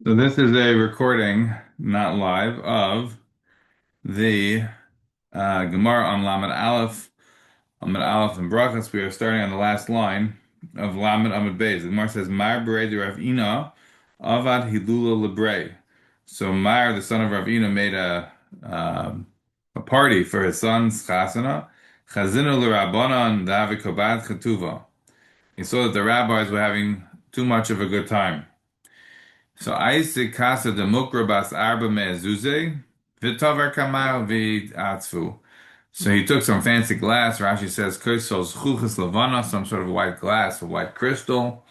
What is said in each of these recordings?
So this is a recording, not live, of the Gemara on Lamed Aleph and Brachot. We are starting on the last line of Lamed Amud Beis. The Gemara says, "Mar berei de Rav Ina avad hilula lebrei." So Mar, the son of Rav Ina, made a party for his son's chasana. Chazinu l'Rabbanan davi kobad chetuva. He saw that the rabbis were having too much of a good time. So Isaac Casa de Mukrabas Arba Mezuze, Vitover Kamal Atzfu. So he took some fancy glass. Rashi says Kursos Chuchas Lavana, some sort of white glass, a white crystal,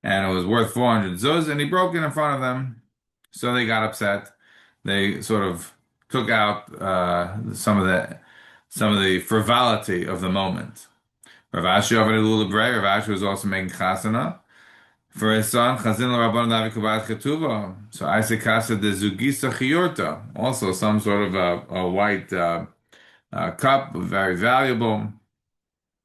and it was worth 400 zuz, and he broke it in front of them. So they got upset. They sort of took out some of the frivolity of the moment. Rav Ashi over the Rav Ashi was also making chasana for his son, Chazin Rabban Davi Kubat Ketuva. So Isaac Casa de Zugisa Chiorta, also some sort of a white cup, very valuable.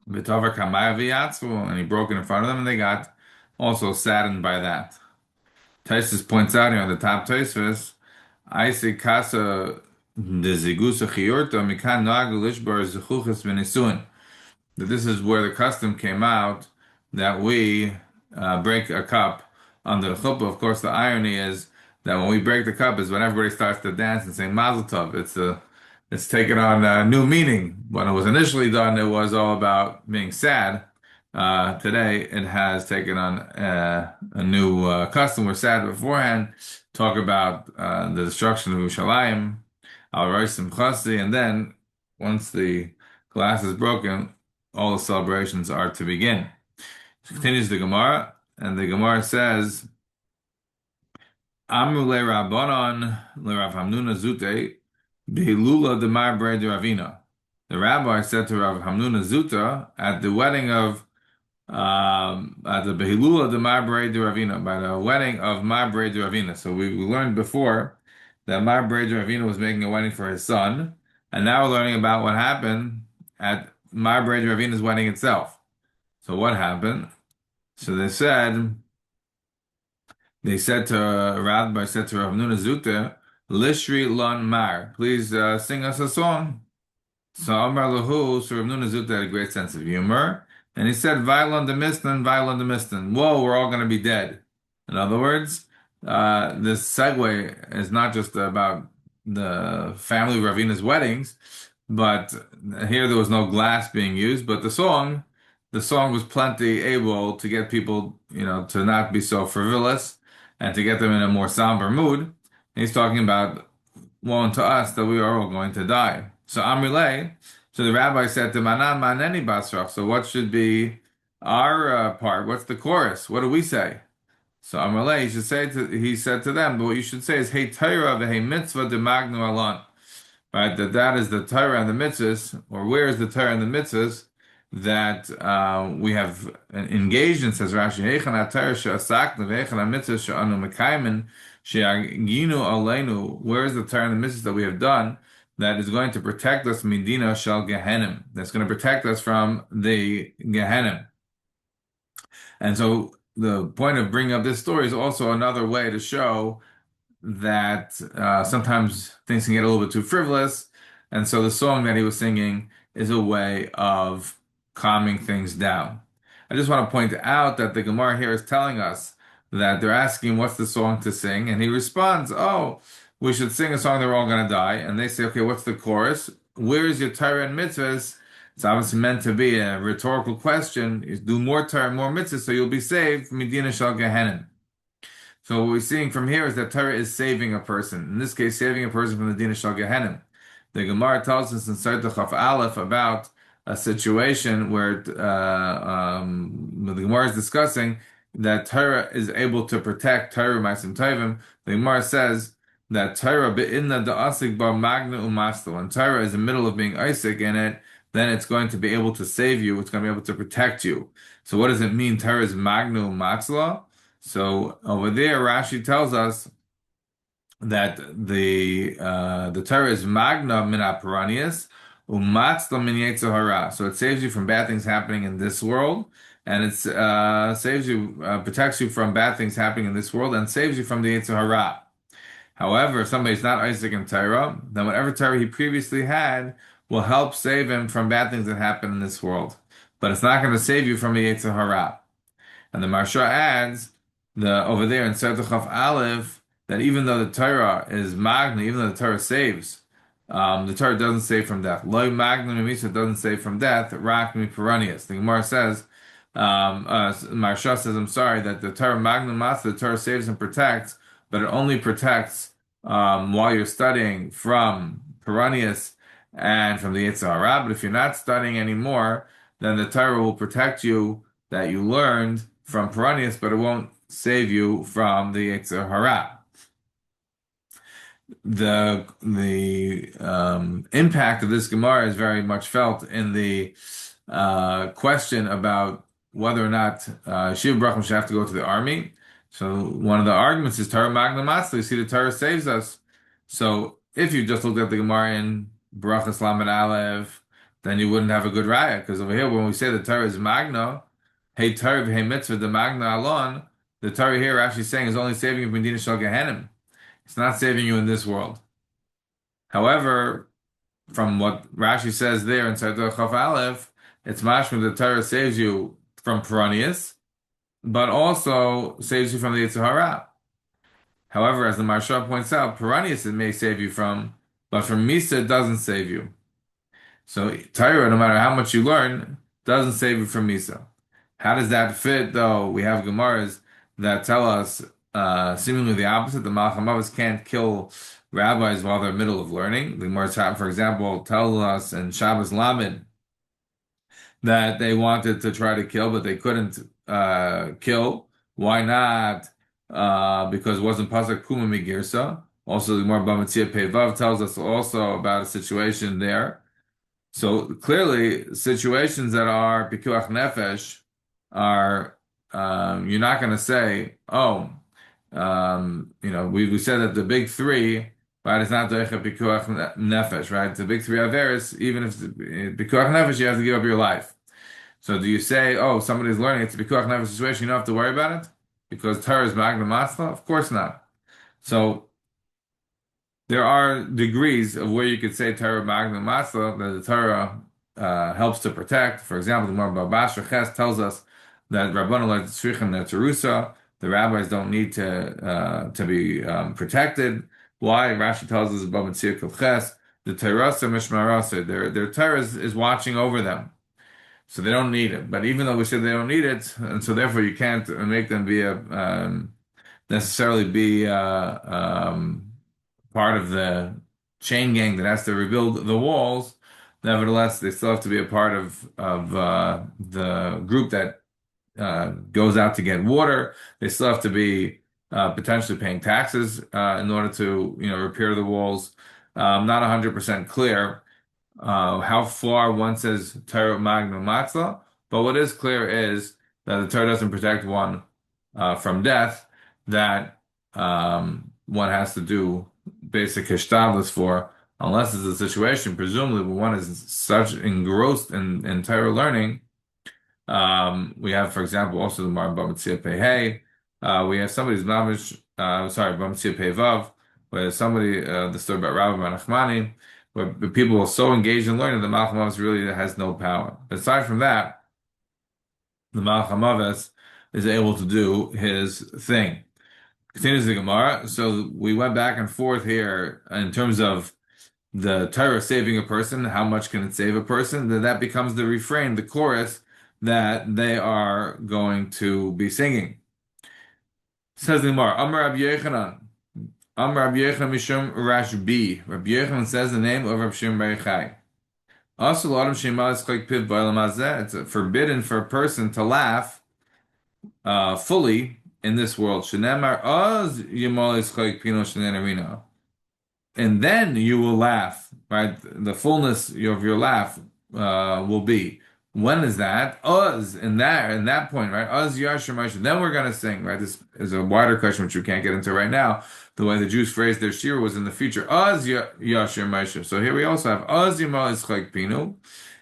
V'tover Kamaya V'yatzvu, and he broke it in front of them, and they got also saddened by that. Taisus points out here on the top Taisus, Isaac Casa de Zigusa Chiorta, Mikan Noag Lishbar Zechuchas V'nisuin. That this is where the custom came out that we break a cup under the chuppah. Of course, the irony is that when we break the cup is when everybody starts to dance and sing Mazel Tov. It's taken on a new meaning. When it was initially done, it was all about being sad. Today, it has taken on a new custom. We're sad beforehand. Talk about the destruction of Yerushalayim, Al Roisim Chasi, and then once the glass is broken, all the celebrations are to begin. So continues the Gemara, and the Gemara says, Amru le Rabbanon le Rav Hamnuna Zute behilula demar bre de Ravina. The rabbi said to Rav Hamnuna Zuta at the wedding of at the behilula demar bre de Ravina, by the wedding of Mar bre de Ravina. So we learned before that Mar bre de Ravina was making a wedding for his son, and now we're learning about what happened at Mar bre de Ravina's wedding itself. So what happened? So they said to Rabbi said to Rav Nuna Zuta, Lishri Lon Mar, please sing us a song. So Amar Lahu, so Rav Nuna Zuta had a great sense of humor, and he said, Vailon de Mistan, Vailon de Mistan. Whoa, we're all going to be dead. In other words, this segue is not just about the family of Ravina's weddings, but here there was no glass being used, but the song was plenty able to get people, to not be so frivolous and to get them in a more somber mood. And he's talking about, woe unto us that we are all going to die. So Amrilay, so the rabbi said to Manan Maneni Basrach, so what should be our part? What's the chorus? What do we say? So Amrilay, he said to them, but what you should say is, Hey Torah v'hei mitzvah de magnu alon. Right, that is the Torah and the mitzvahs, or where is the Torah and the mitzvahs that we have engaged in, says Rashi, Heichan HaTorah she'asaknu v'heichan HaMitzvah she'anu mekaymin she'aginu aleinu. Where is the Torah and the mitzvahs that we have done that is going to protect us midina shel Gehenim, that's going to protect us from the Gehenim? And so the point of bringing up this story is also another way to show that sometimes things can get a little bit too frivolous, and so the song that he was singing is a way of calming things down. I just want to point out that the Gemara here is telling us that they're asking what's the song to sing, and he responds, "Oh, we should sing a song that we're all going to die." And they say, "Okay, what's the chorus? Where is your Torah and mitzvahs?" It's obviously meant to be a rhetorical question. You do more Torah, more mitzvahs, so you'll be saved from Medina Shal Gehenim. So what we're seeing from here is that Torah is saving a person. In this case, saving a person from the Dina Shal Gehenim. The Gemara tells us in Sotah Chaf Aleph about a situation where the Gemara is discussing that Torah is able to protect Torah Ma'asim Tovim. The Gemara says that Torah be'inna da'asik bar magna umastal. When Torah is in the middle of being Isaac in it, then it's going to be able to save you. It's going to be able to protect you. So what does it mean? Torah is magna umasla. So over there, Rashi tells us that the Torah is magna min aparanias umatzla min yetzer hara. So it saves you from bad things happening in this world, and it's saves you, protects you from bad things happening in this world, and saves you from the Yetzer Hara. However, if somebody's not Isaac and Torah, then whatever Torah he previously had will help save him from bad things that happen in this world. But it's not going to save you from the Yetzer Hara. And the Marsha adds over there in Tzedachov Aleph that even though the Torah is magna, even though the Torah saves, the Torah doesn't save from death. Loi magna mimisa doesn't save from death. Rak mi peranius. The Gemara says, Marsha says, I'm sorry, that the Torah magna mas, the Torah saves and protects, but it only protects while you're studying from peranius and from the Yetzer Hara. But if you're not studying anymore, then the Torah will protect you that you learned from Peranius, but it won't save you from the Yetzer Hara. The impact of this Gemara is very much felt in the question about whether or not Shiva Brachot should have to go to the army. So one of the arguments is Torah Magna Matzah. You see, the Torah saves us. So if you just looked at the Gemara in Brachos Lamed Aleph, then you wouldn't have a good raya. Because over here, when we say the Torah is Magna, Hey Torah, hey mitzvah, the Magna Alon, the Torah here actually saying is only saving you from Medina Shal Gehenim. It's not saving you in this world. However, from what Rashi says there inside the Chaf Aleph, it's mashma the Torah saves you from Peranius, but also saves you from the Yetzer Hara. However, as the Maharsha points out, Peranius it may save you from, but from Misa it doesn't save you. So Torah, no matter how much you learn, doesn't save you from Misa. How does that fit, though? We have Gemaras that tell us seemingly the opposite. The Malach HaMavis can't kill rabbis while they're in the middle of learning. The Gemaras, for example, tell us in Shabbos Lamed that they wanted to try to kill, but they couldn't kill. Why not? Because it wasn't Pasuk Puma Migirsa. Also, the Gemara Bamatzia Pevav tells us also about a situation there. So clearly, situations that are pikuach nefesh are you're not going to say, oh, we said that the big three, right? It's not deicha pikuach nefesh, right? The big three averis, even if it's pikuach nefesh, you have to give up your life. So do you say, oh, somebody's learning it's a pikuach nefesh situation, you don't have to worry about it because Torah is magna matzla? Of course not. So there are degrees of where you could say Torah Magna Matzah that the Torah helps to protect. For example, the Gemara Babasha Ches tells us that Rabbanu like Tzrichim Netzerusa, the rabbis don't need to be protected. Why? Rashi tells us about Mitzir Ches, the Terasa Mishmarasa, their Torah is watching over them. So they don't need it. But even though we said they don't need it, and so therefore you can't make them be necessarily be part of the chain gang that has to rebuild the walls. Nevertheless, they still have to be a part of the group that goes out to get water. They still have to be potentially paying taxes in order to repair the walls. Not 100% clear how far one says Torah Magna Matzah, but what is clear is that the Torah doesn't protect one from death. That one has to do basic hishtadlus for, unless it's a situation, presumably when one is such engrossed in Torah learning. We have, for example, also the Mar Bamatzia Pehei. We have somebody's mamish, Bamatzia Pevav, where somebody, the story about Rabbi Nachmani, where the people are so engaged in learning, the Malach HaMavis really has no power. But aside from that, the Malach HaMavis is able to do his thing. Continues the Gemara. So we went back and forth here in terms of the Torah saving a person. How much can it save a person? That becomes the refrain, the chorus that they are going to be singing. Says the Gemara, Amar Rabbi Yochanan. Amar Rabbi Yochanan Mishum Rashbi. Rabbi Yochanan says the name of Rabbi Shimon Bar Yochai. Also, it's forbidden for a person to laugh fully in this world. And then you will laugh, right? The fullness of your laugh will be. When is that? Uz, in that point, right? Uz Yashir Moshe. Then we're gonna sing, right? This is a wider question which we can't get into right now. The way the Jews phrased their shir was in the future. Uz Yashir Moshe. So here we also have Uz Yimal Yitzchak Pinu.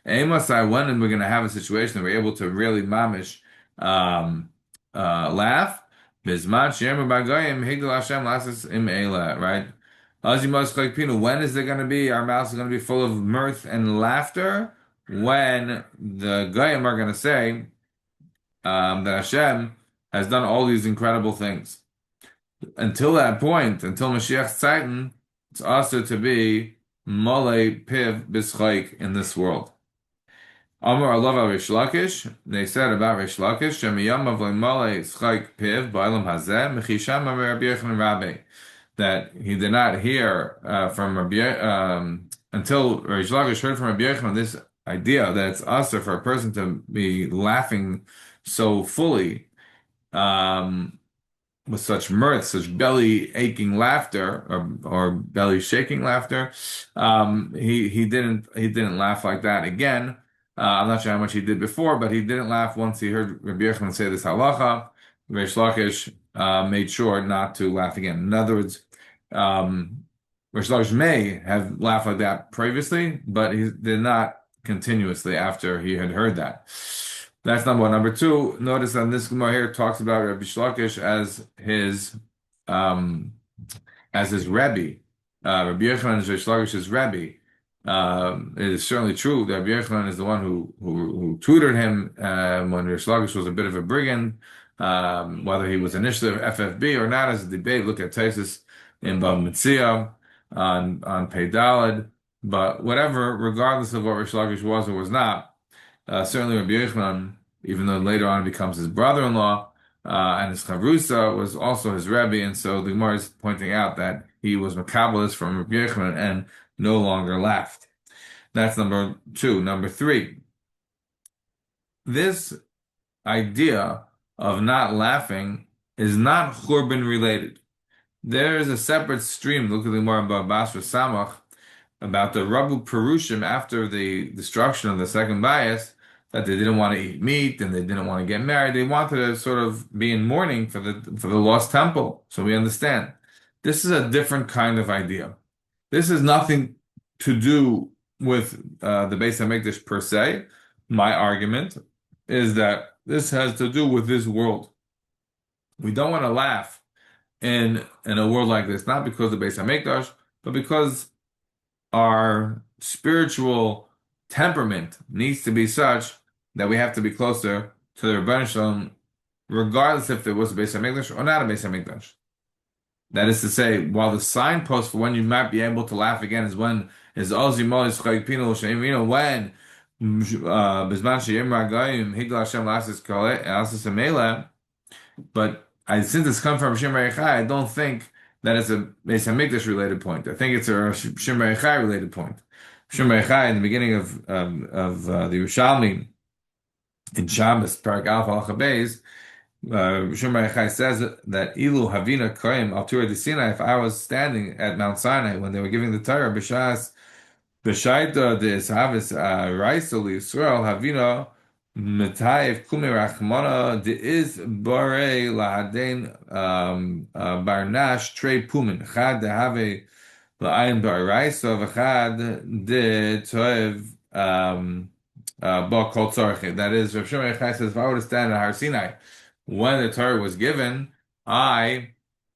When we're gonna have a situation that we're able to really mamish um, laugh. Bizman she'em b'agayim higdal Hashem lasas im eila, right? When is there going to be, our mouths are going to be full of mirth and laughter? When the Goyim are going to say that Hashem has done all these incredible things. Until that point, until Mashiach's Titan, it's also to be Mole Piv Bischaik in this world. Amar Allah Rish Lakish, they said about Rish Lakish, Shemiyam of Mole Schaik Piv Bailam Hazeh, Mechisham Rabbi Yechon Rabbi, that he did not hear from Rabbi until Rish Lakish heard from Rabbi Yechon this idea that it's also for a person to be laughing so fully. With such mirth, such belly aching laughter or belly shaking laughter. He didn't laugh like that again. I'm not sure how much he did before, but he didn't laugh once he heard Rabbi Yochanan say this halacha. Reish Lakish made sure not to laugh again. In other words, Reish Lakish may have laughed like that previously, but he did not continuously after he had heard that. That's number one. Number two, notice that this Gemara here talks about Rabbi Shlakish um, as his Rebbe. Rabbi Yochanan is Rabbi Shlakish's Rebbe. It is certainly true that Rabbi Yochanan is the one who tutored him when Rabbi Shlakish was a bit of a brigand. Whether he was initially of FFB or not is a debate. Look at Taisus in Bava Metzia on Pei Daled. But whatever, regardless of what Rabbi Shlakish was or was not, certainly Rabbi Yochanan, even though later on he becomes his brother-in-law, and his chavrusa was also his rebbe, and so the Gemara is pointing out that he was makabelis from Rabbi Yochanan and no longer laughed. That's number two. Number three, this idea of not laughing is not churban related. There is a separate stream. Look at the Gemara in Basra Samach about the Rabu Perushim after the destruction of the second bias, that they didn't want to eat meat and they didn't want to get married. They wanted to sort of be in mourning for the lost temple. So we understand. This is a different kind of idea. This has nothing to do with the Beis HaMikdash per se. My argument is that this has to do with this world. We don't want to laugh in a world like this, not because of the Beis HaMikdash, but because our spiritual temperament needs to be such that we have to be closer to the Rebbeinu Shalom, regardless if there was a Beis HaMikdash or not a Beis HaMikdash. That is to say, while the signpost for when you might be able to laugh again is when Ozi Mois Chayik Pino Sheimino, when Bizman Sheyim Ragayim Higdal Hashem Lasis Amela. But since it's come from Shem Rechai, I don't think that it's a Beis HaMikdash related point. I think it's a Shem Rechai related point. Shem Rechai in the beginning of the Yerushalmi in Shabbos Parak Alpha Halacha Beis, Shem Rechai says that Ilu Havina Koyim Al Torah de Sinai. If I was standing at Mount Sinai when they were giving the Torah, B'shas B'shaita de Sahavis Raisa Yisrael Havina Metayev Kumi Rachmana de is Bare Lahaden Barnash Trey Pumin Chad de Have La'ayin Baraisa V'Chad de Toev Ba Kol Tzarche. That is, Rav Shimon Yochai says, if I were to stand at Har Sinai when the Torah was given, I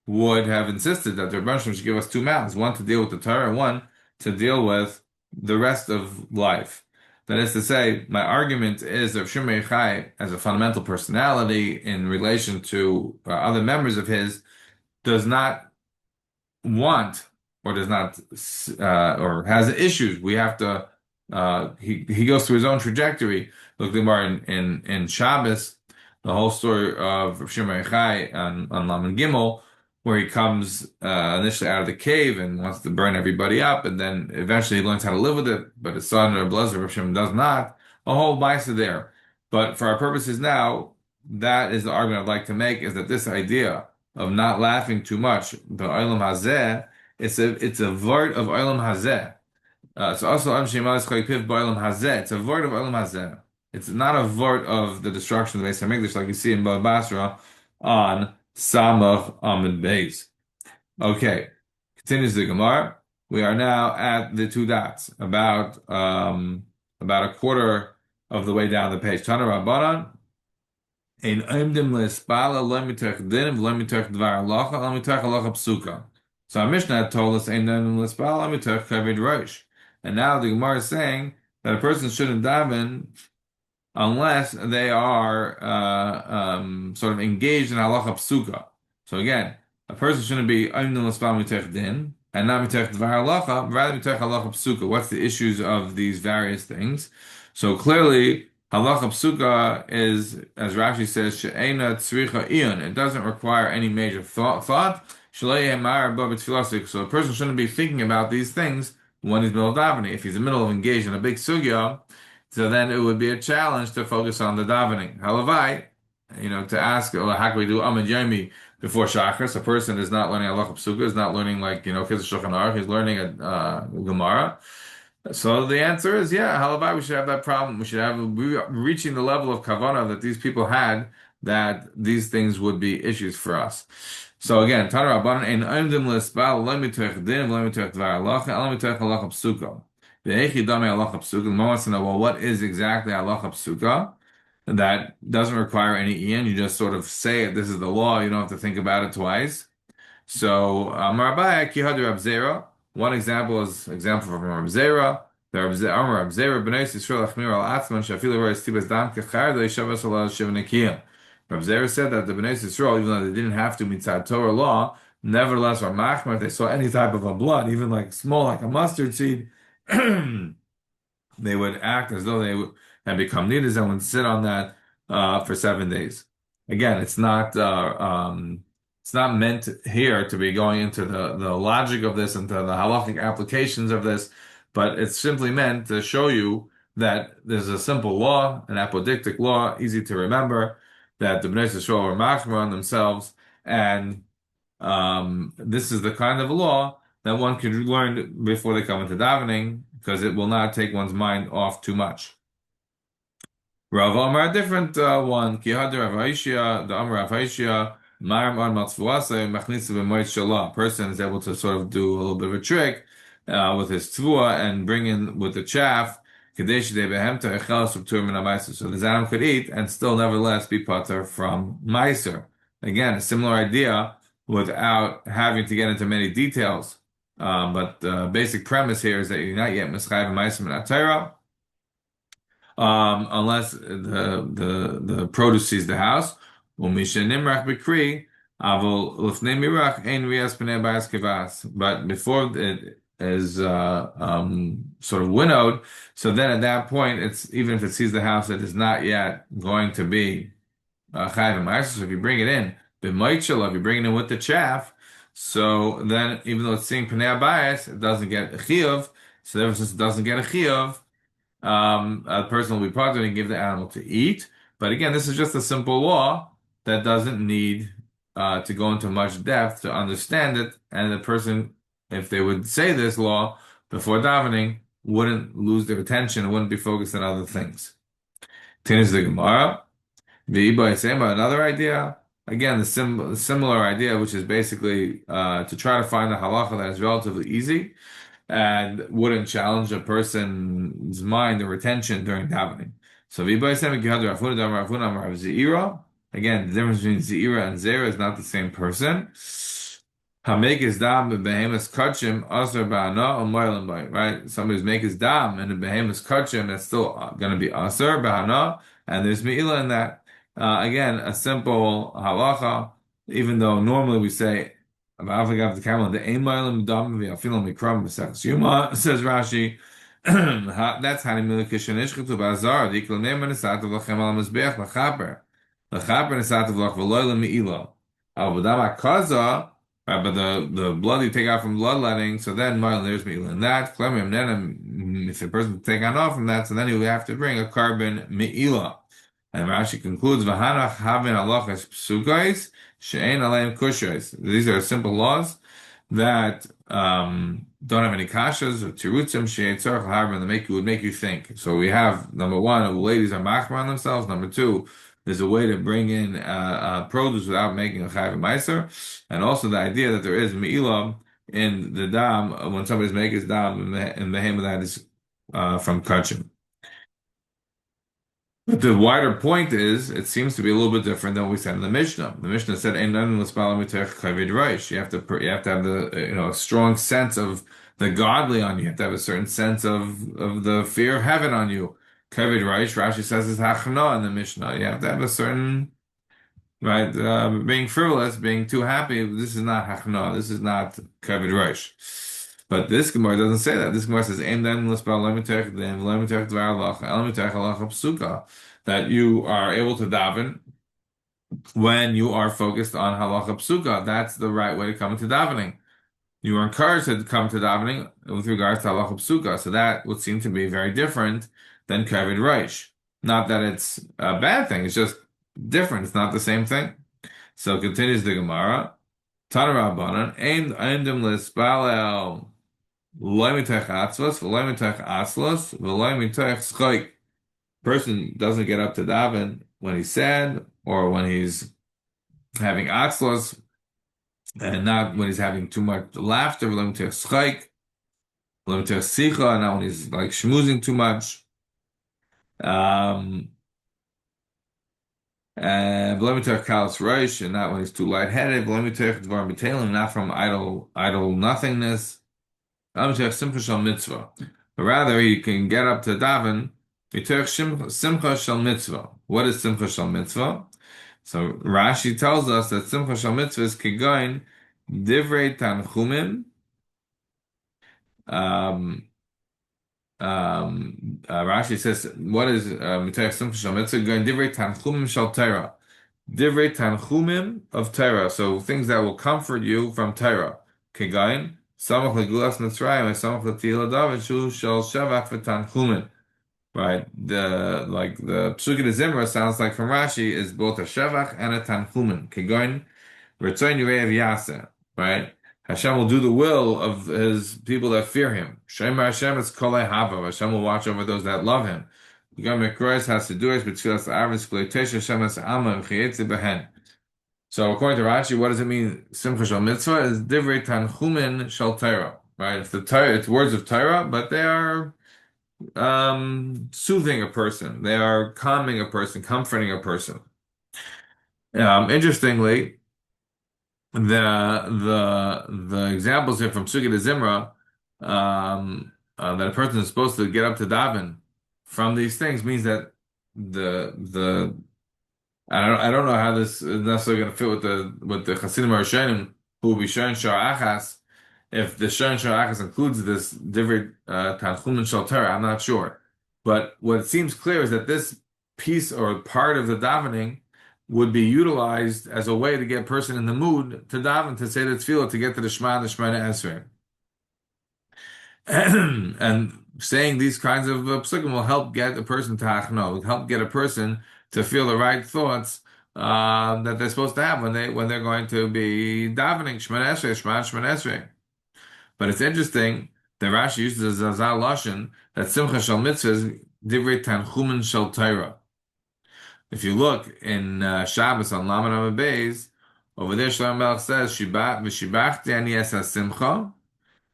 would have insisted that the Rebbeinu Shalom should give us two mouths, one to deal with the Torah and one to deal with the rest of life. That is to say, my argument is that Shimon Yochai, as a fundamental personality in relation to other members of his, does not want or does not or has issues. We have to. He goes through his own trajectory. Look, in Shabbos, the whole story of Shimon Yochai on Laman Gimel, where he comes initially out of the cave and wants to burn everybody up, and then eventually he learns how to live with it, but his son or Blazer Rav Shimon does not. A whole Maisa there. But for our purposes now, that is the argument I'd like to make, is that this idea of not laughing too much, the Olam Hazeh, it's a word of Olam Hazeh. It's also Am Sheimalis Chaypiv Ba'olam Hazeh. It's a word of Olam Hazeh. It's not a word of the destruction of the Beis HaMikdash like you see in Bava Basra on Samach Amud Beis. Okay, continues the Gemara. We are now at the two dots, about a quarter of the way down the page. Tana Rabbanan, Ein oimdim le'espala lo mitoch din v'lo mitoch dvar halacha lo mitoch halacha psuka. So our Mishnah had told us ein oimdim le'espala lo mitoch kavod rosh. And now the Gemara is saying that a person shouldn't daven unless they are sort of engaged in halacha psuka. So again, a person shouldn't be oimdim le'espala mitoch din and not mitoch dvar halacha, but rather mitoch halacha psuka. What's the issues of these various things? So clearly, halacha psuka is, as Rashi says, she'ena tzricha iyun. It doesn't require any major thought. Shalei yemar bo b'tfilasik. So a person shouldn't be thinking about these things when he's middle of davening. If he's in the middle of engaged in a big sugya, so then it would be a challenge to focus on the davening. Halavai, to ask, well, how can we do Amud Yomi before Shachris? A person is not learning halacha psuka, is not learning like, Chizur Shulchan Aruch, he's learning a Gemara. So the answer is, yeah, halabai, we should have that problem. We should have reaching the level of kavanah that these people had, that these things would be issues for us. So again, Tana Rabbanan ein oimdim l'espal lo mitoch din v'lo mitoch dvar halacha elo mitoch halacha psuka. Ve'echi damei halacha psuka. The Gemara wants to know, well, what is exactly halacha psuka? That doesn't require any ian. You just sort of say it. This is the law. You don't have to think about it twice. So, Amar Abaye, Kihad Rab Zera. One example from Rab Zera. The Amar Rab Zera, B'nai Yisrael Achmir al Atzman, Shafilu Reis Tibas Dam Kechar, They Shavas Allah Shiv Nekiyah. Rab Zera said that the B'nai Yisrael, even though they didn't have to mitzad Torah law, nevertheless were machmer if they saw any type of a blood, even like small, like a mustard seed, they would act as though they had become nidus and would sit on that for 7 days. Again, it's not meant here to be going into the logic of this and to the halachic applications of this, but it's simply meant to show you that there's a simple law, an apodictic law, easy to remember, that the Bnei Yisrael were machmer on themselves, and this is the kind of law that one could learn before they come into davening, because it will not take one's mind off too much. Rav Amar, a different one. Ki had Rav Aishia, the Amar Rav Aishia, Maram on Matzvuasa, Machnitza b'moed shalah. A person is able to sort of do a little bit of a trick with his tvua and bring in with the chaff. Kadesh de behemta echel subtur min meiser. So the zanam could eat and still nevertheless be pater from meiser. Again, a similar idea without having to get into many details. But the basic premise here is that you're not yet mischayv meiser min atayra. Unless the produce sees the house. But before it is sort of winnowed, so then at that point, it's even if it sees the house, it is not yet going to be chayv ma'aser. So if you bring it in, if you bring it in with the chaff, so then even though it's seeing pnei abayis, it doesn't get a chiyuv. So therefore, since it doesn't get a chiyuv, a person will be part and give the animal to eat. But again, this is just a simple law that doesn't need to go into much depth to understand it. And the person, if they would say this law before davening, wouldn't lose their attention and wouldn't be focused on other things. Tinis the Gemara. Another idea. Again, the similar idea, which is basically to try to find a halacha that is relatively easy and wouldn't challenge a person's mind or retention during davening. So, again, the difference between Zeira and Zera is not the same person. Hamek is dam and behemoth kachim aser ba'ana or moilim bay. Right? Somebody's make his dam and the behemoth kachim, that's still going to be aser ba'ana, and there's meila in that. Again, a simple halacha, even though normally we say says Rashi, that's how the bazar the iklonem and esatav lachem al mizbeach lachaper esatav lach v'loy lemeila al b'dam akaza. But the blood you take out from bloodletting, so then there's meila in that. Then if a person take on off from that, so then you have to bring a carbon meila. And Rashi concludes, "V'hanach havin halachas psukais she'ein aleim kushais." These are simple laws that don't have any kashas or tirutzim she'ein tzarich l'havin that would make you think. So we have number one, ladies are machmer on themselves. Number two, there's a way to bring in produce without making a chayv meiser, and also the idea that there is me'ilah in the dam when somebody's making his dam and the behemoth that is from kachim. But the wider point is, it seems to be a little bit different than what we said in the Mishnah. The Mishnah said, "Ein none l'spala mitech kavod reish." You have to have the a strong sense of the godly on you. You have to have a certain sense of the fear of heaven on you. Kavod reish, Rashi says, is hachna in the Mishnah. You have to have a certain right being frivolous, being too happy. This is not hachna. This is not kavod reish. But this Gemara doesn't say that. This Gemara says, "Ein dan l'spal lemitech then lemitech dvar halacha lemitech halacha psuka," that you are able to daven when you are focused on halacha psuka. That's the right way to come into davening. You are encouraged to come to davening with regards to halacha psuka. So that would seem to be very different than kavod reish. Not that it's a bad thing. It's just different. It's not the same thing. So continues the Gemara. Tana Rabbanan, ein dem l'spalel. Person doesn't get up to daven when he's sad or when he's having atzlos, and not when he's having too much laughter. Not when he's like schmoozing too much. And and not when he's too lightheaded. Not from idle nothingness. Mitzvah. But rather, he can get up to daven simcha shel mitzvah. What is simcha shel mitzvah? So Rashi tells us that simcha shel mitzvah is kigoin divrei tanchumim. Um, Rashi says, what is simcha shel mitzvah? Kigoin divrei tanchumim shel Torah. Divrei tanchumim of Torah. So things that will comfort you from Torah. Kigoin. Samach legulas Mitzrayim and samach letila David shu shel shevach v'tanchumin. Right, the Psukei de Zimra sounds like from Rashi is both a shevach and a tanchumin. Kegoin retzayin yirei yaseh. Right, Hashem will do the will of His people that fear Him. Shema Hashem is kolei havav. Hashem will watch over those that love Him. Kegoin mekrois has to do it b'tfilas avos k'leitesha Hashem es amma v'chiyetzi behen. So according to Rashi, what does it mean? Simcha shel mitzvah is divrei tanchumin shel Torah. Right? It's the Torah, it's words of Torah, but they are soothing a person. They are calming a person, comforting a person. Interestingly, the examples here from Psukei de Zimra that a person is supposed to get up to daven from these things means that the I don't know how this is necessarily going to fit with the Chasidim Rishonim who will be showing Shar Achas. If the showing Shar Achas includes this divrei Tanchumin Shal Torah, I'm not sure. But what seems clear is that this piece or part of the davening would be utilized as a way to get a person in the mood to daven, to say the tefillah, to get to the Shema and the Shemona Esrei. And saying these kinds of psukim will help get a person to hachno, will help get a person to feel the right thoughts that they're supposed to have when they're going to be davening Shemona Esrei, Shemona Esrei. But it's interesting that Rashi uses a Zazal Lashon that Simcha Shel Mitzvah is Divrei Tanchumin Shel Torah. If you look in Shabbos on Lamed Amud Beis, over there Shlomo Melech says V'shibachti ani es Simcha.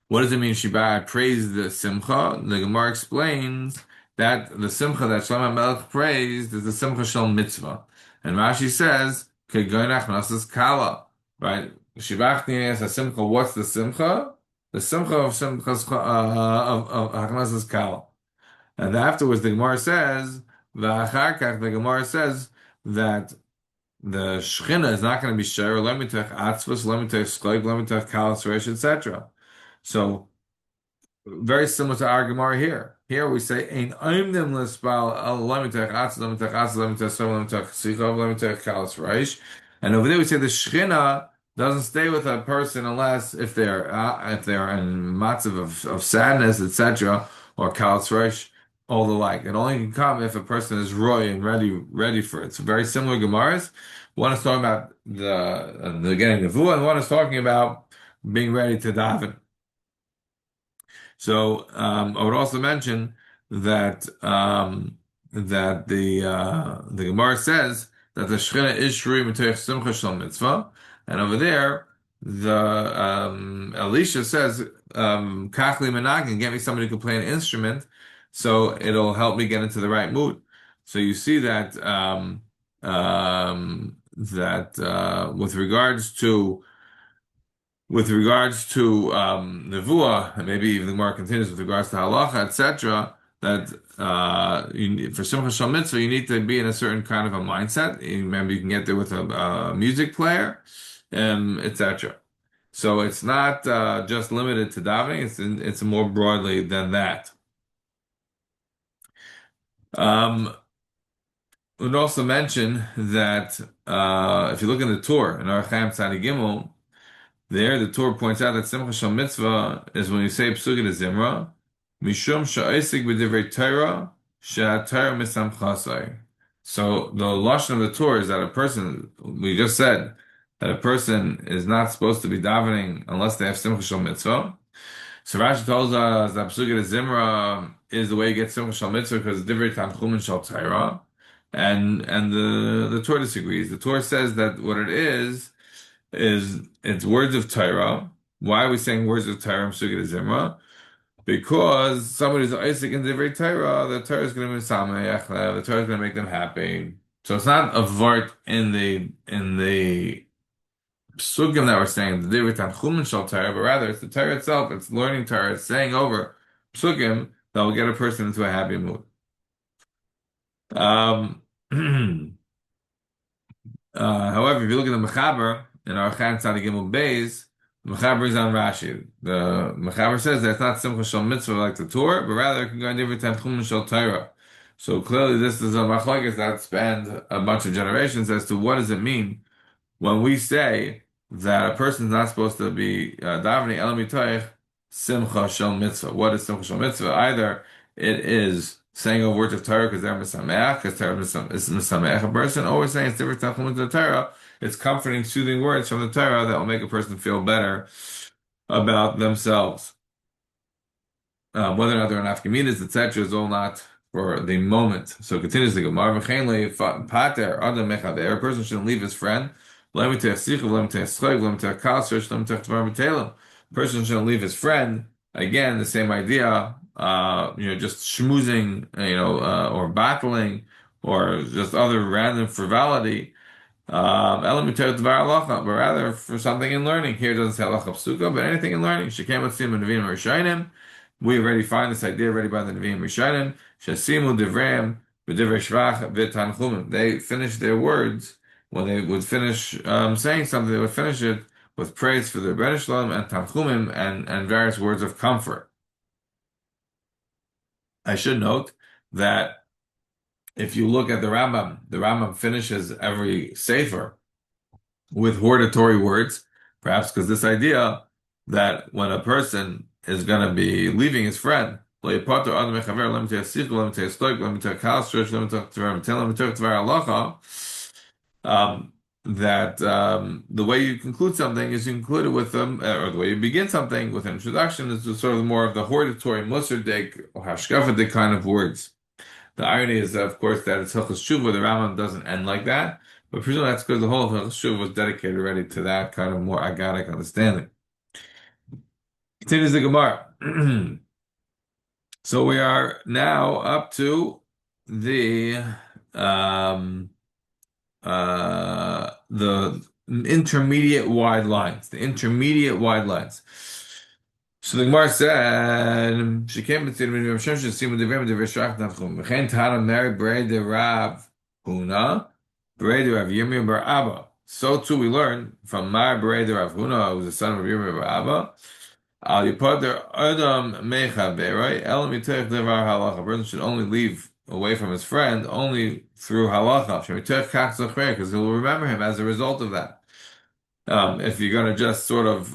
What does it mean, Shiba? I praise the Simcha. The Gemara explains that the Simcha that Shlomo Melech praised is the Simcha Shel Mitzvah. And Rashi says, Kegoynach Nasas Kala. Right? Shibachti as a Simcha. What's the Simcha? The Simcha of Simcha's of Hachnasas Kala. And afterwards, the Gemara says, V'acharkach, the Gemara says that the Shechina is not going to be Shara, Lemitech Atzvus, Lemitech Shkoik, Lemitech Kalas Reish, etc. So, very similar to our Gemara here. Here we say, Ein oimdim l'spal lemitech atz, lemitech atz, lemitech som, lemitech sichov, lemitech kalas reish. And over there we say the Shechina doesn't stay with a person unless if they're in matzav of sadness, etc., or kalas reish, all the like. It only can come if a person is roy and ready for it. So very similar Gemaras. One is talking about the getting the nevuah, and one is talking about being ready to daven. So I would also mention that the Gemara says that the Shechina is Shrui M'Teich Simcha Shel Mitzvah, and over there the Elisha says Kachli Menagin, get me somebody who can play an instrument, so it'll help me get into the right mood. So you see that with regards to nevuah, and maybe even more continuous with regards to halacha, etc., that for simcha shal mitzvah, you need to be in a certain kind of a mindset. Remember, you can get there with a music player, etc. So it's not just limited to davening; it's more broadly than that. Um, would also mention that if you look in the Torah in Archaim Tzadi Gimel. There, the Torah points out that Simcha Shal Mitzvah is when you say Psukim de Zimra, Mishum Sha'isik B'divrei Torah, Sha'atayr Misamchasai. So the lashon of the Torah is that a person, we just said, that a person is not supposed to be davening unless they have Simcha Shal Mitzvah. So Rashi tells us that Psukim de Zimra is the way you get Simcha Shal Mitzvah because Divrei Tanchumin Shal Torah, and the Torah disagrees. The Torah says that what it is it's words of Torah. Why are we saying words of Torah in Sugya Zimra? Because somebody's Isaac in Divrei Torah, the Torah is going to be Sameach, the Torah is going to make them happy. So it's not a vart in the Sugim that we're saying, the Divrei Tanchumin Shal Torah, but rather it's the Torah itself, it's learning Torah, it's saying over Sugim that will get a person into a happy mood. Um, however, if you look at the Mechaber in our Chan Tzadi Gimel Beis, the Mechaber is on Rashi. The Mechaber says that it's not Simcha Shal Mitzvah like the Torah, but rather it can go in different Tanchum Shal Torah. So clearly, this is a machlokes that spanned a bunch of generations as to what does it mean when we say that a person is not supposed to be davening el mitoich simcha shel mitzvah. What is simcha shel mitzvah? Either it is saying a word of Torah because they're misameach, because Torah is misameach a person, or we're saying it's different tachum to the Torah. It's comforting, soothing words from the Torah that will make a person feel better about themselves. Whether or not they're an afkamidas, etc., is all not for the moment. So continues the Gemara. Pater adam mechaber. A person shouldn't leave his friend. A person shouldn't leave his friend. Again, the same idea. Just schmoozing, or battling, or just other random frivolity. But rather for something in learning. Here it doesn't say halacha psuka, but anything in learning. Shekem atzim and neviim rishayim. We already find this idea already by the neviim rishayim. Shasimu devreim v'divrei shvach v'tanchumim. They finished their words when they would finish saying something. They would finish it with praise for the Rebbeinu Shalom and tanchumim and various words of comfort. I should note that if you look at the Rambam finishes every sefer with hortatory words, perhaps because this idea that when a person is going to be leaving his friend, that the way you conclude something is you conclude it with them, or the way you begin something with an introduction is sort of more of the hortatory, musardik, or hashkafadik kind of words. The irony is, of course, that it's Hilchos Tshuva. The Rambam doesn't end like that, but presumably that's because the whole of Hilchos Tshuva was dedicated already to that kind of more agadic understanding. Continues the Gemara. So we are now up to the intermediate wide lines. The intermediate wide lines. So the Gemara said, she came to the Hashem should see with the Rebbe the Rishach Nachum. V'chein Tana Mary Bray the Rav Huna, Bray the Rav Yirmiyah Bar Abba. So too we learn from Mar Bray the Rav Huna, who was the son of Yirmiyah Bar Abba. Al Yipader Adam Mecha Beray El Mitech Devar Halacha. A person should only leave away from his friend only through halacha. Shemitech Kach Zachrer, because he'll remember him as a result of that. If you're going to just sort of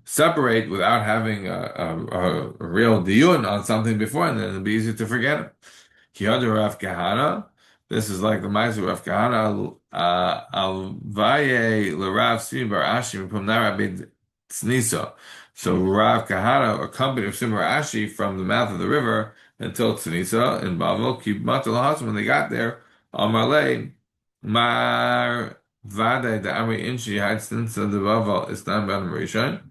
separate without having a real diyun on something before, and then it'll be easy to forget it. Kiyadu Rav Kahana. This is like the Ma'aser Rav Kahana. Al Vaye L'Rav Sim Bar Ashi from Narabid Tzniso. So Rav Kahana accompanied Rav Sim Bar Ashi from the mouth of the river until Tzniso in Bavel. Kibmat al when they got there, Amarle Mar Vade the Amri Inshi had since the Bavel Islam Ben Rishon.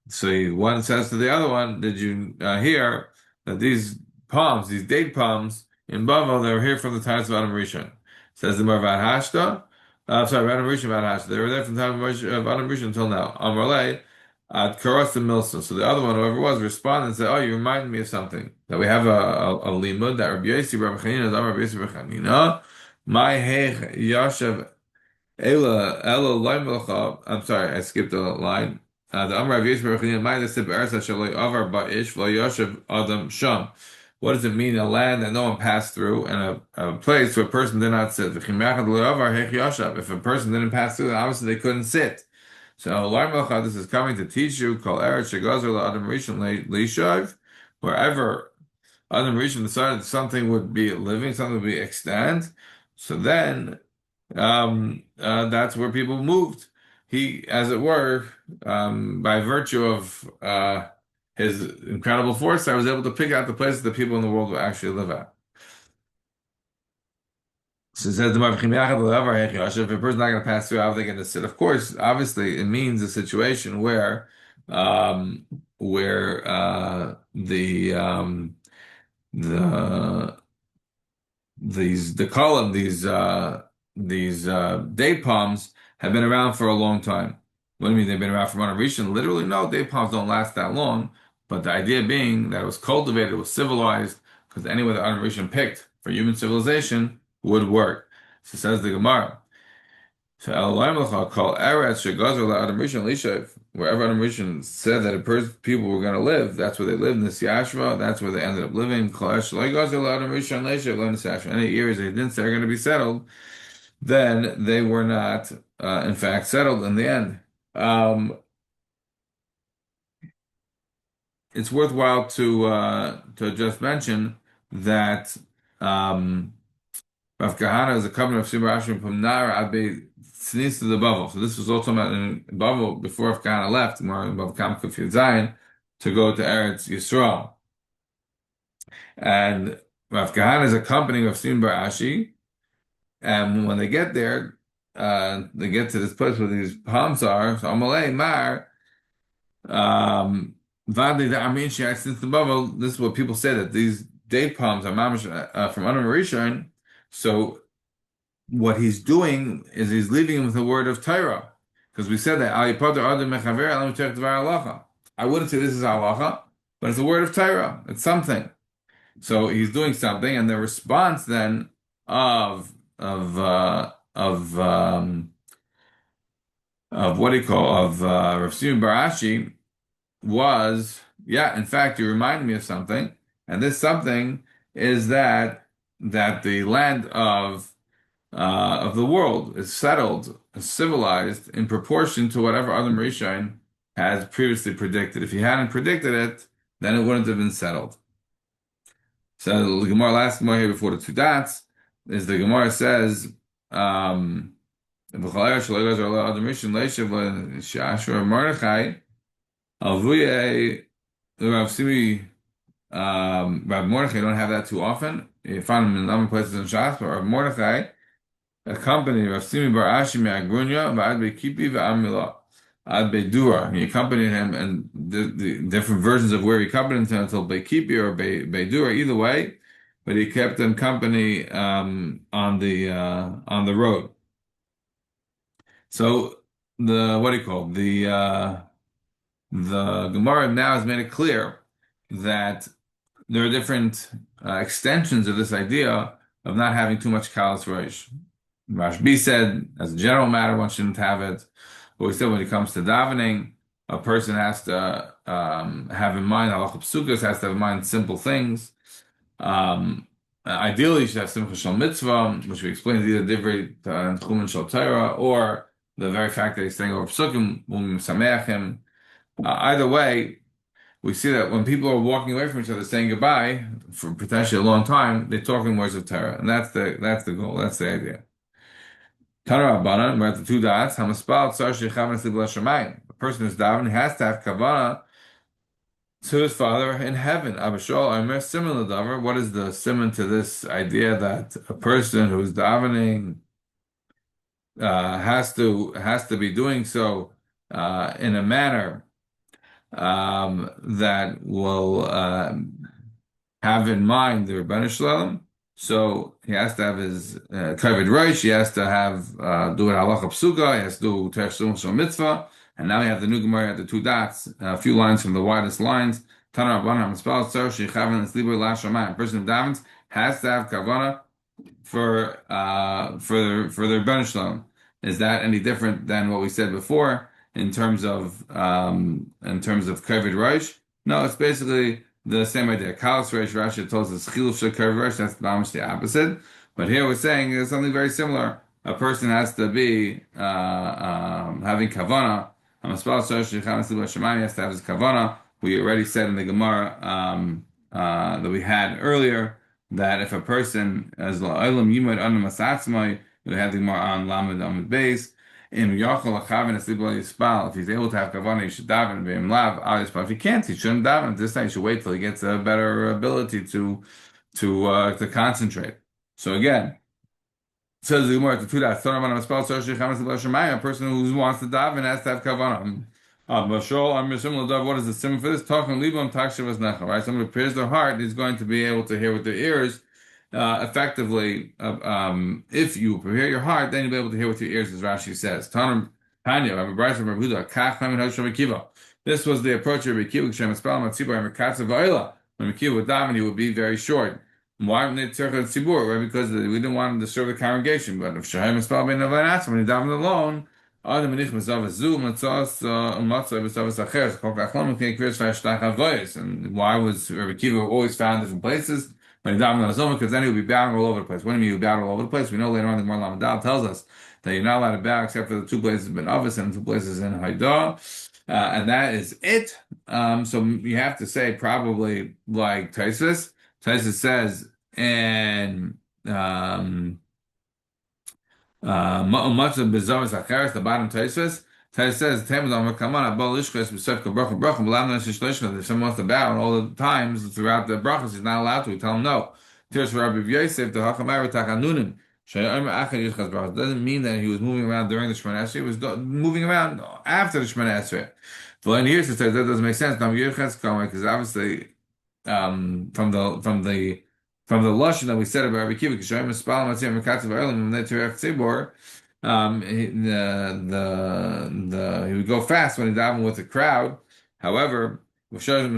So one says to the other one, "Did you hear that these palms, these date palms in Bavel, they were here from the times of Adam Rishon. Says the Marvat Hashta. Sorry, Adam Rishon Vat Hashta. They were there from the time of Adam Rishon until now. Amarle at Karas and Milsa. So the other one, whoever it was, responded and said, "Oh, you reminded me of something. That we have a limud that Rabbi Yossi Rabbi Chanina is Rabbi Yossi Rabbi Chanina. My heich yashav Ela loy melcha. I'm sorry, I skipped a line. The Amar Rav Yisrael Baruch Hu, "Ma'id esib eretz asher lo avar ba'ish v'lo yoshev adam sham." What does it mean? A land that no one passed through, and a place where a person did not sit. V'chim yachad lo avar heich yoshav. If a person didn't pass through, then obviously they couldn't sit. So loy melcha, this is coming to teach you. Kol eretz shegazer lo adam rishon leishav. Wherever Adam Rishon decided something would be living, something would be extant. So then that's where people moved. He, as it were, by virtue of his incredible foresight, was able to pick out the places that people in the world will actually live at. So it says the if a person's not going to pass through, how are they going to sit? Of course, obviously, it means a situation where the the column these date palms have been around for a long time. What do you mean they've been around for generation? Literally, no, date palms don't last that long. But the idea being that it was cultivated, it was civilized, because any way the generation picked for human civilization would work. So says the Gemara. So Elohim call Eretz Shegazer Adam Rishon Lishav. Wherever Adam Rishon said that people were going to live, that's where they lived in the Siyashva. That's where they ended up living. Any areas they didn't say are going to be settled, then they were not, in fact, settled in the end. It's worthwhile to just mention that Rav Kahana is a covenant of Sibur Ashrim from Nara Abe Sneeze to the Bavel. So this was also about in Bavel before Rav Kahana left, more in Bavel Kam Kufir Zion, to go to Eretz Yisrael. And Rav Kahana is accompanying Rav Sim Bar Ashi. And when they get there, they get to this place where these palms are. So Amalei Mar, Vadli the Amin Shai since the Bavel. This is what people say that these date palms are mamish from Adam Rishon. So what he's doing is he's leaving him with a word of Torah. Because we said that I wouldn't say this is halacha, but it's a word of Torah. It's something. So he's doing something, and the response then of what do you call of Rav Simon Barashi was, yeah, in fact, you reminded me of something, and this something is that the land of the world is settled, is civilized in proportion to whatever Adam Rishon has previously predicted. If he hadn't predicted it, then it wouldn't have been settled. So the Gemara, last Gemara here before the two dots, is the Gemara says, Rav Mordechai, don't have that too often. You find him in other places in Shas, but Rav Mordechai accompanied Rav Simi Bar Ashi Me'agrunya v'ad bekipi v'amila ad beidura. He accompanied him, and the different versions of where he accompanied him until Bekipi or Beidura, either way, but he kept them company on the road. So what do you call it? The Gemara now has made it clear that there are different extensions of this idea of not having too much kalas roish. Rashbi said, as a general matter, one shouldn't have it. But we said when it comes to davening, a person has to have in mind, halacha psukas has to have in mind simple things. Ideally, you should have simcha shel mitzvah, which we explained either divrei tchumen shel Torah, or the very fact that he's saying over psukim will sameach him. Either way, we see that when people are walking away from each other, saying goodbye for potentially a long time, they're talking words of Torah, and that's the goal. That's the idea. Tana Rabbanan, we're at the two dots. Hamaspal tzar shechavan esli b'lashamayim. A person who's davening has to have kavanah to his Father in heaven. Abishol Omer similar davar. What is the simon to this idea that a person who's davening has to be doing so in a manner that will have in mind the Rebbeinu Shalom. So he has to have his kavod reish. He has to have do it halacha psuga. He has to do terech shel mitzvah. And now we have the new Gemara at the two dots, a few lines from the widest lines. Tana Rabbanan Mispal Tzar Shechavan Esliber Lashamayim. A person who davens has to have kavana for their Rebbeinu Shalom. Is that any different than what we said before in terms of kavod reish? No, it's basically the same idea. Kalas reish Rashi tells us chiluf shel kavod reish. That's almost the opposite. But here we're saying is something very similar. A person has to be having kavana. He has to have his kavana. We already said in the Gemara that we had earlier that if a person as la'olam yimod anam asatzmai, we had the Gemara on Lamed Amud Beis. In Yachol Achavin Eslib Yispal, if he's able to have kavanah, he should daven v'im lav al Yispal. If he can't, he shouldn't daven. At this time, he should wait till he gets a better ability to concentrate. So again, says the Gemara to that a person who wants to daven has to have kavanah. What is the symbol for this? Talking libam takshavas necha. Right, somebody prepares their heart is going to be able to hear with their ears effectively. If you prepare your heart, then you'll be able to hear with your ears, as Rashi says. Tanam Tanya, Rabbi Bryce, Rabbi Huda, Kach Chamin Hashem Akiva. This was the approach of Rabbi Kiva. Shem Espal Matzibar and Mekatzav Va'ila. When Rabbi Kiva would daven, he would be very short. Why would they tzarcha tzibur? Right, because we didn't want him to serve the congregation. But if Shahem Espal Ben Navanas, when he davened alone. Why was Rabbi Kiva always found different places? When he davened on his own, because then he would be bowing all over the place. What do you mean he would bow all over the place? We know later on the Gemara Lamadal tells us that you're not allowed to bow except for the two places in Avis and the two places in Haidah. And that is it. So you have to say probably like Taisus. Taisus says, and much of Bezoris Acheres, the bottom Taisvis. Tais says, "Tamid Amar Kaman Abol Ishches B'Sef Bracha Bracha B'Lam Neshish Lishcha." If someone wants to bow, and all the times throughout the brachas, he's not allowed to. We tell him no. Tears for Rabbi Yosef the Hachamar Takanunim. Doesn't mean that he was moving around during the Shemana Esrei. He was moving around after the Shemana Esrei. But in here it says that doesn't make sense. Because obviously, from the lashon that we said about Rabbi Kiva, he would go fast when he davened with the crowd. However, why? Because the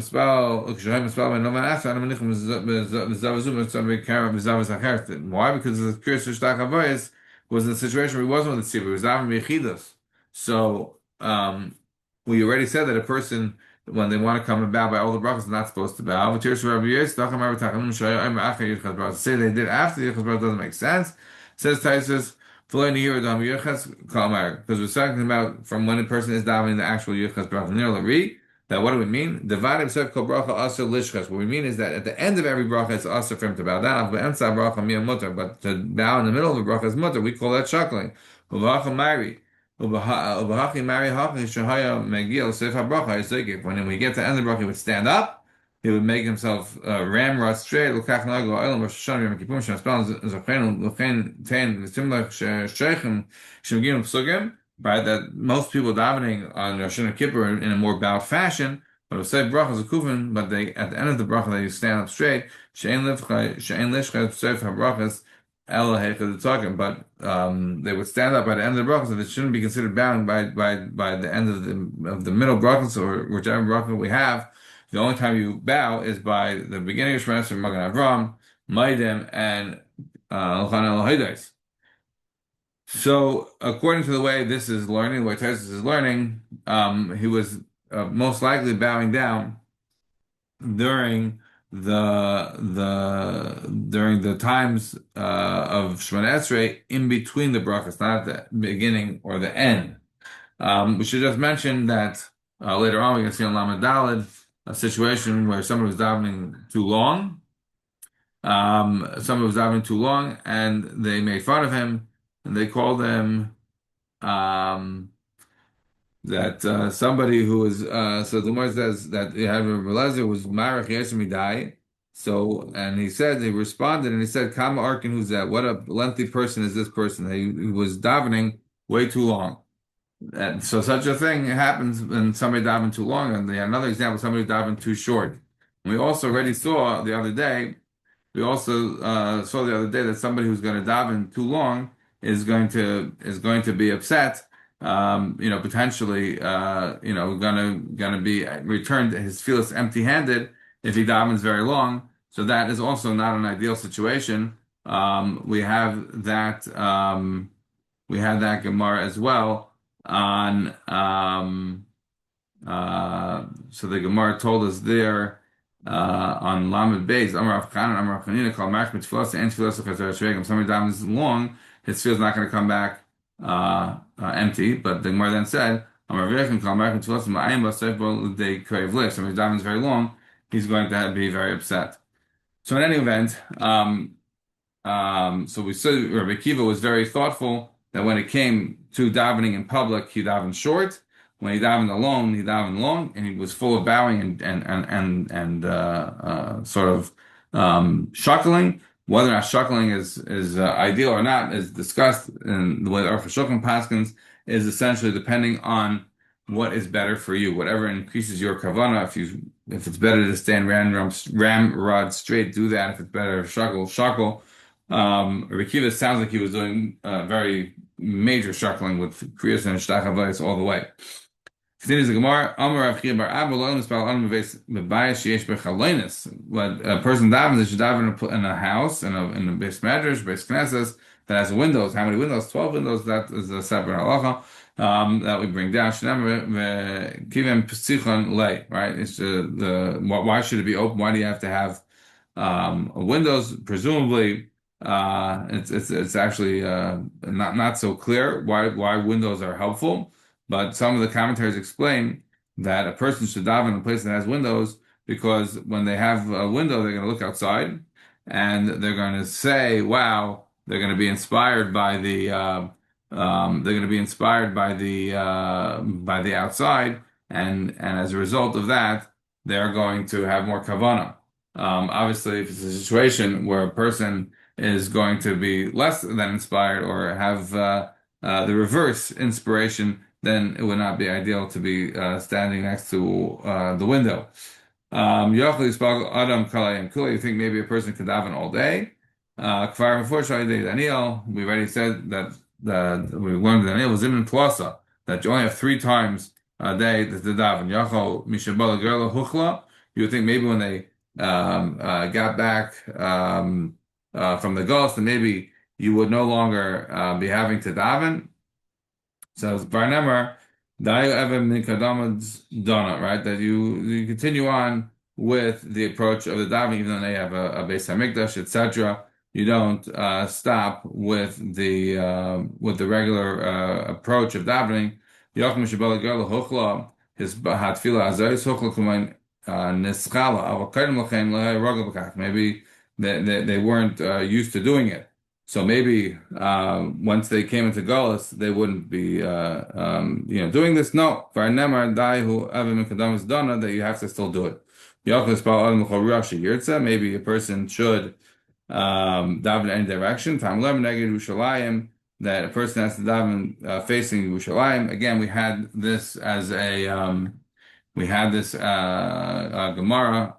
Krias Shtach Havayis was in a situation where he wasn't with the tzibur, he was davening b'yechidos. So we already said that a person, when they want to come and bow by all the brachas, is not supposed to bow. To say they did after the Yichas Brach doesn't make sense. Says Taisus, because we're talking about from when a person is davening the actual Yichas Brach. That what do we mean? What we mean is that at the end of every bracha it's also for him to bow down. But to bow in the middle of the bracha is mutter. We call that chuckling. When we get to the end of the bracha, he would stand up. He would make himself ramrod straight. Right, that most people davening on Rosh Hashanah Kippur in a more bowed fashion, but it'll say brachas kufin, but they at the end of the bracha they stand up straight. But they would stand up by the end of the brachas, and it shouldn't be considered bowing by the end of the middle brachas or whichever bracha we have. The only time you bow is by the beginning of Shemana Esrei, Magen Avram, Maidim, and Elchan Elohidais. So, according to the way this is learning, the way Taisus is learning, he was most likely bowing down during the times of Shemana Esrei in between the brachas, not at the beginning or the end. We should just mention that later on we can see on Lamed Daled a situation where somebody was davening too long. Somebody was davening too long, and they made fun of him. And they called him that somebody who was so the Gemara says that Eliezer was Marach Yeshamidai. So and he responded and he said, Kama Arkin, who's that? What a lengthy person is this person? He was davening way too long. And so such a thing happens when somebody davening too long. And they had another example, somebody davening too short. We also already saw the other day. We also saw the other day that somebody who's going to daven too long is going to be upset. Potentially, gonna be returned his feelings empty-handed if he davens very long. So that is also not an ideal situation. We have that. We have that Gemara as well on. So the Gemara told us there on Lamed Beis, Amar Rav Chanan, Amar Rav Chanina, Kol March Mitzvahs and Tfilas Chazer Shregim. Somebody davens long, his tefillah is not going to come back empty. But the Gemara then said, Amar Rav Yechon, Kol March Mitzvahs Ma'ayim Basef Bo L'Dei Karev Liv. Somebody davens very long, he's going to be very upset. So in any event, so we said Rabbi Akiva was very thoughtful that when it came to davening in public, he davened short. When he davened alone, he davened long, and he was full of bowing and sort of shuckling. Whether or not shuckling is ideal or not is discussed in the way the Aruch HaShulchan paskins is essentially depending on what is better for you. Whatever increases your kavanah. If it's better to stand ramrod straight, do that. If it's better to shuckle. Rabbi Akiva sounds like he was doing very major shuckling with kriyas and shtach all the way. Continues the Gemara, Amar Rav Chiya bar Abba lo nispal adam bebayis sheyesh bechalonis. What a person davens, they should daven in a house, in a base madrash, base knesses that has windows. How many windows? 12 windows. That is a separate halacha that we bring down. Kivem pesichon lei. Right? It's why should it be open? Why do you have to have windows? Presumably. It's actually not so clear why windows are helpful, but some of the commentaries explain that a person should daven in a place that has windows because when they have a window, they're going to look outside and they're going to say, "Wow!" They're going to be inspired by the outside, and as a result of that, they're going to have more kavanah. Obviously, if it's a situation where a person is going to be less than inspired or have the reverse inspiration, then it would not be ideal to be standing next to the window. You think maybe a person could daven all day? Daniel, we already said that we learned that Daniel was in Plasa, that you only have 3 times a day to daven. You would think maybe when they got back from the Gulf, then maybe you would no longer be having to daven. So Barnemar, Dayu Evan Mikadamad's Donna, right? That you continue on with the approach of the davening, even though they have a Beis Hamikdash, etc. You don't stop with the regular approach of davening. Yochim Shabbat Gerla Hochla, his Hatfila Azayis Hochla Kumain Neschala Avakadim Lachain Lahai Ragel B'Kach. Maybe they weren't used to doing it. So maybe once they came into Gullus, they wouldn't be doing this. No, for Nemar Daihu Avim Kadamas Donna, that you have to still do it. Maybe a person should daven in any direction. Tam Lem Neged Yerushalayim, that a person has to daven facing Yerushalayim. Again, we had this as a Gemara.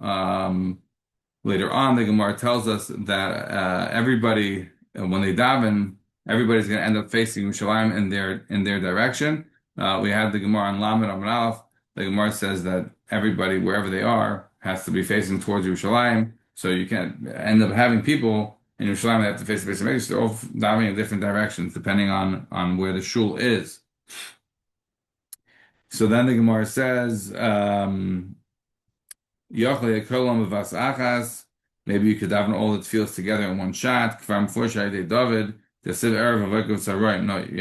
Later on, the Gemara tells us that everybody, when they daven, everybody's going to end up facing Yerushalayim in their direction. We had the Gemara on Lamed Amud Aleph. The Gemara says that everybody, wherever they are, has to be facing towards Yerushalayim. So you can't end up having people in Yerushalayim that have to face the Beis Hamikdash. They're all davening in different directions depending on where the shul is. So then the Gemara says, maybe you could daven all the tefillos together in one shot. No, you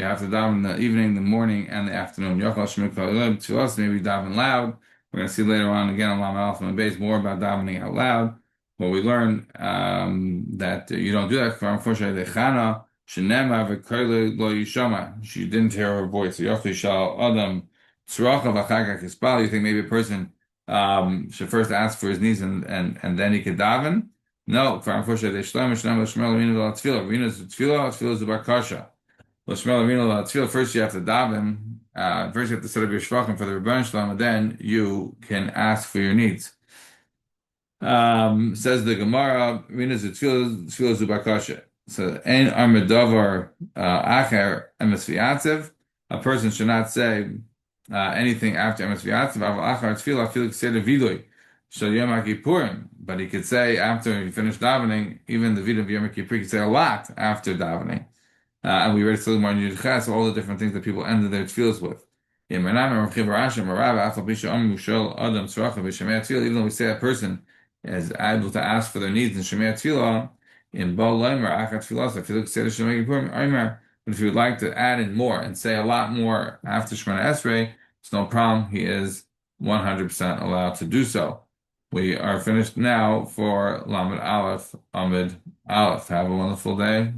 have to daven in the evening, the morning, and the afternoon. Maybe daven loud. We're going to see later on again on Lam Alpha and Base more about davening out loud. But we learn that you don't do that. She didn't hear her voice. You think maybe a person should first ask for his needs and then he could daven? No, for unfortunately, first you have to daven. First you have to set up your shvachim for the Rebbeinu Shalom, and then you can ask for your needs. Says the Gemara, Rina Zutfila Zubakasha. So, Ein Armedavar Acher Emes V'yatzev. A person should not say anything after Emes V'yatzev. Aval Achar Tfila Filik Seder Vidui. Shal Yom HaKippurim. But he could say after he finished davening, even the Vidui of Yom Kippur, he could say a lot after davening. And we read Silimar and Yudches, all the different things that people ended their tefillas with. Even though we say a person is able to ask for their needs in Shemei Tefillah, in Baal Leimer, Achat Tefillah, I feel like say the Shemei Kippurim, Omer. But if you would like to add in more and say a lot more after Shemana Esrei, it's no problem. He is 100% allowed to do so. We are finished now for Lamed Aleph, Amud Aleph. Have a wonderful day.